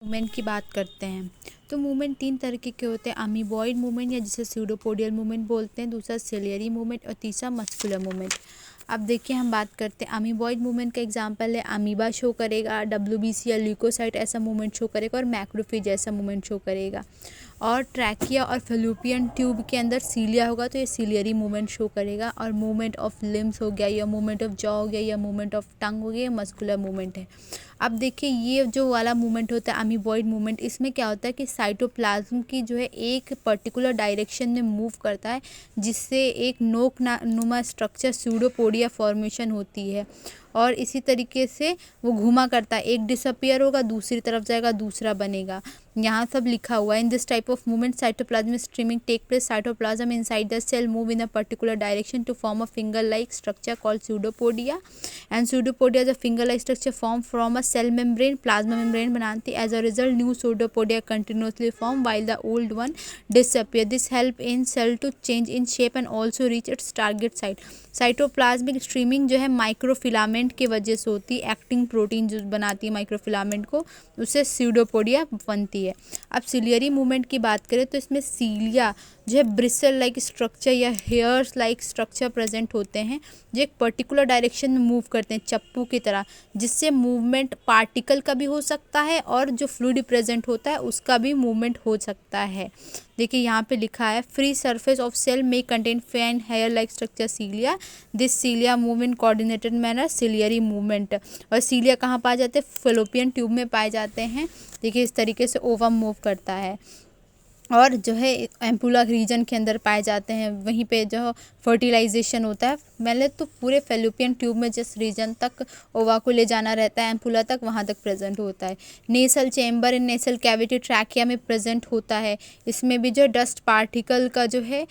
Movement की बात करते हैं तो मूवमेंट 3 तरीके के होते हैं। अमीबॉइड मूवमेंट या जिसे स्यूडोपोडियल मूवमेंट बोलते हैं, दूसरा सिलियरी मूवमेंट और तीसरा मस्कुलर मूवमेंट। अब देखिए हम बात करते हैं अमीबॉइड मूवमेंट का एग्जांपल है अमीबा शो करेगा, डब्ल्यूबीसी या ल्यूकोसाइट ऐसा मूवमेंट शो करेगा और मैक्रोफेज ऐसा मूवमेंट शो करेगा। और ट्रैकिया और फेलोपियन ट्यूब के अंदर सीलिया होगा तो ये सीलियरी मूवमेंट शो करेगा। और मूवमेंट ऑफ लिम्स हो गया या मूवमेंट ऑफ जॉ हो गया या मूवमेंट ऑफ टंग हो गया, ये मस्कुलर मूवमेंट है। अब देखिए ये जो वाला मूवमेंट होता है अमीबॉइड मूवमेंट, इसमें क्या होता है कि साइटोप्लाज्म की जो है एक पर्टिकुलर डायरेक्शन में मूव करता है, जिससे एक नोक नुमा स्ट्रक्चर स्यूडोपोडिया फॉर्मेशन होती है। और इसी तरीके से वो घुमा करता है, एक डिसअपियर होगा दूसरी तरफ जाएगा दूसरा बनेगा। यहाँ सब लिखा हुआ है। In this type of movement cytoplasm streaming take place, cytoplasm inside the cell move in a particular direction to form a finger like structure called pseudopodia, and pseudopodia is a finger-like structure formed from a cell membrane, plasma membrane बनाती है। As a result, new pseudopodia continuously form while the old one disappear. This help in cell to change in shape and also reach its target site. Cytoplasmic streaming जो है microfilament की वजह से होती है। Acting protein जो बनाती है माइक्रोफिलामेंट को, उससे स्यूडोपोडिया बनती है। अब सिलियरी मूवमेंट की बात करें तो इसमें सीलिया जो है ब्रिसल लाइक स्ट्रक्चर या हेयर्स लाइक स्ट्रक्चर प्रेजेंट होते हैं, जो एक पर्टिकुलर डायरेक्शन में मूव करते हैं चप्पू की तरह, जिससे मूवमेंट पार्टिकल का भी हो सकता है और जो फ्लूइड प्रेजेंट होता है उसका भी मूवमेंट हो सकता है। देखिए यहाँ पे लिखा है फ्री सरफेस ऑफ सेल में contain fine hair like structure cilia, this cilia move in coordinated manner ciliary movement. और सीलिया कहाँ पाए जाते हैं? फेलोपियन ट्यूब में पाए जाते हैं। देखिए इस तरीके से ओवम मूव करता है और जो है एम्पुला रीजन के अंदर पाए जाते हैं, वहीं पे जो फर्टिलाइजेशन होता है। पहले तो पूरे फेलोपियन ट्यूब में जिस रीजन तक ओवा को ले जाना रहता है एम्पुला तक, वहाँ तक प्रेजेंट होता है। नेसल चेम्बर इन नेसल कैविटी ट्रैकिया में प्रेजेंट होता है। इसमें भी जो डस्ट पार्टिकल का जो है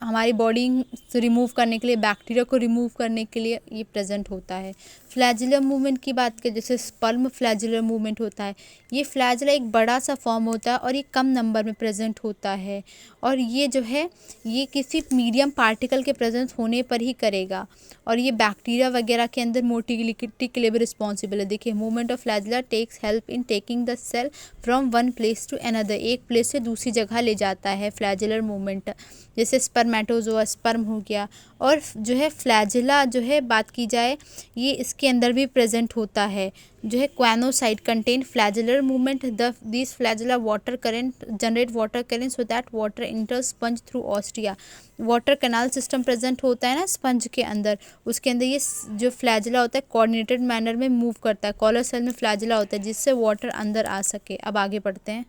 हमारी बॉडी से रिमूव करने के लिए, बैक्टीरिया को रिमूव करने के लिए ये प्रेजेंट होता है। फ्लैजुलर मूवमेंट की बात करें, जैसे स्पर्म फ्लैजुलर मूवमेंट होता है। ये फ्लैजुला एक बड़ा सा फॉर्म होता है और ये कम नंबर में प्रेजेंट होता है, और ये जो है ये किसी मीडियम पार्टिकल के प्रेजेंस होने पर ही करेगा, और ये बैक्टीरिया वगैरह के अंदर मोटिलिटी के लिए भी रिस्पॉन्सिबल है। देखिए movement of flagella takes help in taking the cell from one place to another, एक प्लेस से दूसरी जगह ले जाता है फ्लैजुलर मूवमेंट। जैसे स्पर्मेटोजोआ स्पर्म हो गया। और जो है फ्लैजुला जो है बात की जाए, ये इसके अंदर भी प्रेजेंट होता है। जो है choanocyte contain flagellar movement, this flagella water current generate water current so that water enter sponge through ostia. Water canal system present होता है ना स्पंज के अंदर, उसके अंदर ये जो फ्लैजुला होता है कोऑर्डिनेटेड मैनर में मूव करता है। कॉलर सेल में फ्लैजुला होता है जिससे वाटर अंदर आ सके। अब आगे बढ़ते हैं।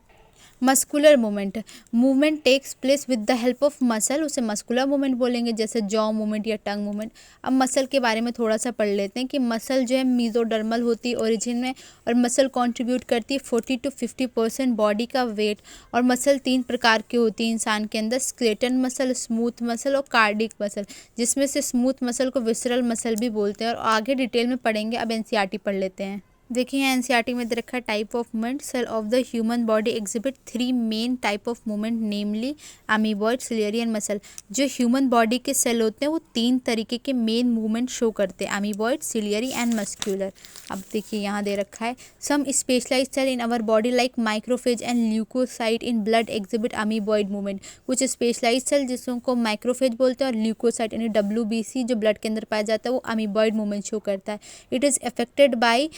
Muscular movement, movement takes place with the help of muscle, उसे मस्कुलर मूवमेंट बोलेंगे, जैसे जॉ मूवमेंट या टंग मूवमेंट। अब मसल के बारे में थोड़ा सा पढ़ लेते हैं कि मसल जो है मीजोडर्मल होती है ओरिजिन में, और मसल कंट्रीब्यूट करती है 40 to 50% बॉडी का वेट। और मसल 3 प्रकार की होती है इंसान के अंदर, स्केलेटल मसल, स्मूथ मसल और कार्डिक मसल, जिसमें से स्मूथ मसल को विसरल मसल भी बोलते हैं। और आगे डिटेल में पढ़ेंगे। अब एनसीईआरटी पढ़ लेते हैं। देखिए एनसीईआरटी में दे रखा है type of movement. Cell of the human body exhibit 3 main type of movement, namely amoeboid, ciliary and muscle. जो ह्यूमन बॉडी के सेल होते हैं वो 3 तरीके के मेन मूवमेंट शो करते हैं, अमीबॉइड, सिलियरी एंड मस्क्यूलर। अब देखिए यहाँ दे रखा है some specialised cell in our body like macrophage and leucocyte in blood exhibit amoeboid movement. कुछ स्पेशलाइज्ड सेल जिसको माइक्रोफेज बोलते हैं और ल्यूकोसाइट यानी WBC जो ब्लड के अंदर पाया जाता है वो अमीबॉइड मूवमेंट शो करता है। It is affected by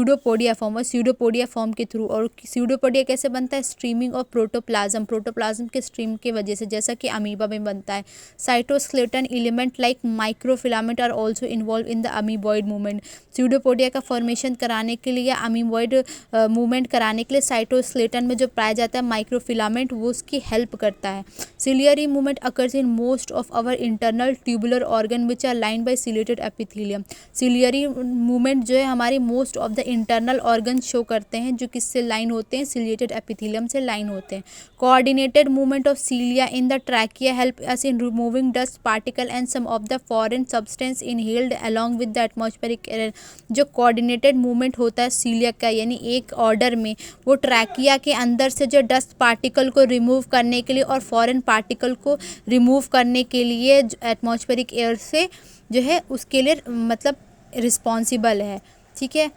pseudopodia form, और स्यूडोपोडिया फॉर्म के थ्रू। और स्यूडोपोडिया कैसे बनता है? स्ट्रीमिंग ऑफ प्रोटोप्लाज्म, प्रोटोप्लाज्म के स्ट्रीम की वजह से, जैसा कि अमीबा में बनता है। Cytoskeleton element like microfilament are also involve in the amoeboid movement. Pseudopodia का फॉर्मेशन कराने के लिए, अमीबॉइड मूवमेंट कराने के लिए साइटोस्केलेटन में जो पाया जाता है माइक्रोफिलामेंट, वो उसकी हेल्प करता है। Ciliary movement occurs in most of our internal tubular organ which are lined by ciliated epithelium. Ciliary movement जो है हमारी most of the internal organ show करते हैं, जो किससे लाइन होते हैं? सिलिएटेड एपिथेलियम से लाइन होते हैं। Coordinated movement of cilia in the trachea help us in removing dust particle and some of the foreign substance inhaled along with the atmospheric air. जो कोऑर्डिनेटेड मूवमेंट होता है सीलिया का, यानी एक ऑर्डर में, वो ट्रैकिया के अंदर से जो डस्ट पार्टिकल को रिमूव करने के लिए और फॉरेन पार्टिकल को रिमूव करने के लिए एटमॉस्फेरिक एयर से जो है उसके लिए मतलब रिस्पॉन्सिबल है। ठीक है,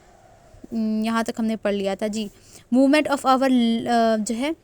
यहाँ तक हमने पढ़ लिया था जी। मूवमेंट ऑफ आवर जो है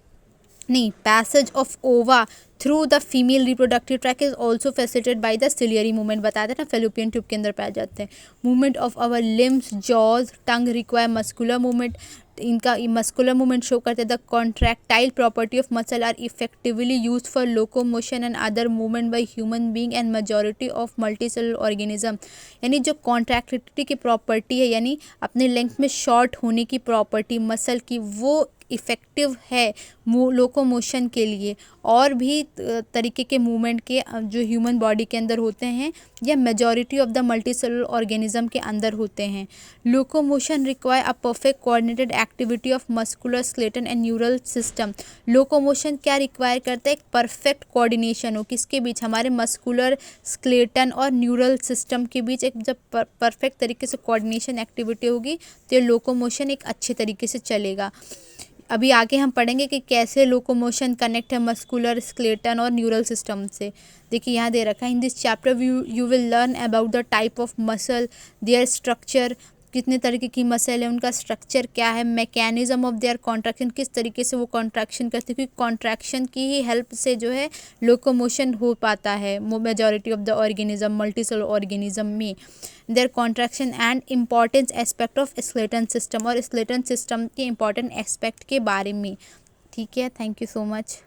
नहीं पैसेज ऑफ ओवा through the female reproductive tract is also facilitated by the ciliary movement, बताते हैं ना फेलोपियन ट्यूब के अंदर पाए जाते हैं। Movement of our limbs, jaws, tongue require muscular movement, इनका मस्कुलर मूवमेंट शो करते हैं। The contractile property of muscle are effectively used for locomotion and other movement by human being and majority of multicellular organism. यानी जो contractility की property है, यानी अपने length में शॉर्ट होने की प्रॉपर्टी मसल की, वो इफ़ेक्टिव है लोकोमोशन के लिए और भी तरीके के मूवमेंट के जो ह्यूमन बॉडी के अंदर होते हैं या majority of the multicellular organism के अंदर होते हैं। Locomotion require a perfect coordinated activity of muscular skeleton and neural system. Locomotion क्या रिक्वायर करता है? एक परफेक्ट कोऑर्डिनेशन हो किसके बीच? हमारे मस्कुलर स्केलेटन और न्यूरल सिस्टम के बीच एक जब परफेक्ट तरीके से कोऑर्डिनेशन एक्टिविटी होगी तो लोकोमोशन एक अच्छे तरीके से चलेगा। अभी आगे हम पढ़ेंगे कि कैसे लोकोमोशन कनेक्ट है मस्कुलर स्केलेटन और न्यूरल सिस्टम से। देखिए यहाँ दे रखा है, in this chapter you will learn about the type of muscle, there structure, कितने तरीके की मसल है, उनका स्ट्रक्चर क्या है, मैकेनिज्म ऑफ देयर कॉन्ट्रैक्शन, किस तरीके से वो कॉन्ट्रैक्शन करते हैं, क्योंकि कॉन्ट्रैक्शन की ही हेल्प से जो है लोकोमोशन हो पाता है majority of the organism multicellular organism में। Their contraction and importance aspect of skeleton system, और स्केलेटन सिस्टम के इम्पॉर्टेंट एस्पेक्ट के बारे में। ठीक है, थैंक यू सो मच।